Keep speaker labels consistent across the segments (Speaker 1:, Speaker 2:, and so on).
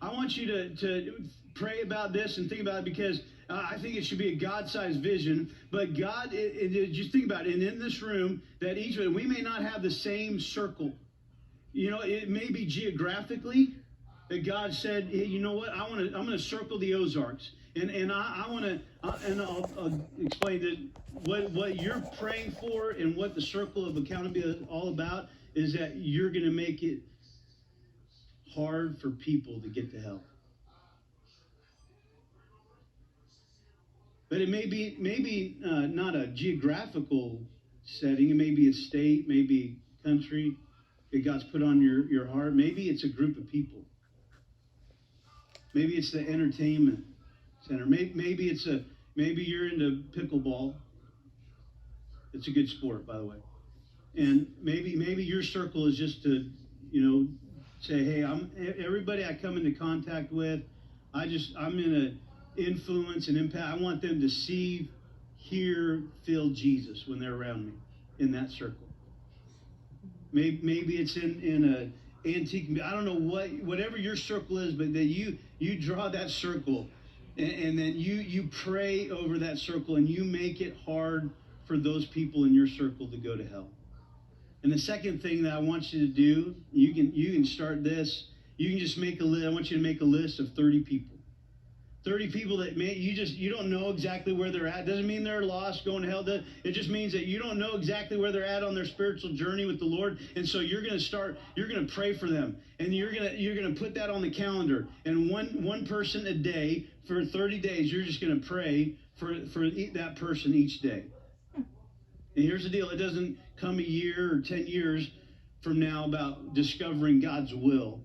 Speaker 1: I want you to pray about this and think about it, because I think it should be a God-sized vision. But God, just think about it. And in this room, that we may not have the same circle. You know, it may be geographically that God said, hey, you know what? I'm going to circle the Ozarks, and I want to, and I'll explain that what you're praying for and what the circle of accountability is all about is that you're going to make it hard for people to get to hell. But it may be not a geographical setting. It may be a state, maybe country that God's put on your heart. Maybe it's a group of people. Maybe it's the entertainment center. Maybe you're into pickleball. It's a good sport, by the way. And maybe your circle is just to, say, hey, everybody I come into contact with, I'm in a influence and impact. I want them to see, hear, feel Jesus when they're around me in that circle. Maybe it's in a antique. I don't know whatever your circle is, but that you draw that circle, and then you pray over that circle, and you make it hard for those people in your circle to go to hell. And the second thing that I want you to do, you can start this. You can just make a list. I want you to make a list of 30 people. 30 people that you don't know exactly where they're at. Doesn't mean they're lost, going to hell. It just means that you don't know exactly where they're at on their spiritual journey with the Lord. And so you're going to pray for them. And you're going to put that on the calendar. And one person a day for 30 days, you're just going to pray for that person each day. And here's the deal. It doesn't come a year or 10 years from now about discovering God's will.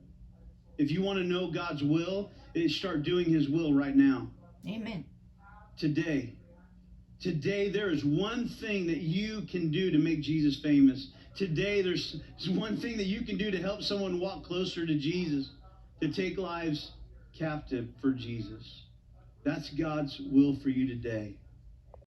Speaker 1: If you want to know God's will, start doing his will right now.
Speaker 2: Amen.
Speaker 1: Today, there is one thing that you can do to make Jesus famous. Today, there's one thing that you can do to help someone walk closer to Jesus, to take lives captive for Jesus. That's God's will for you today.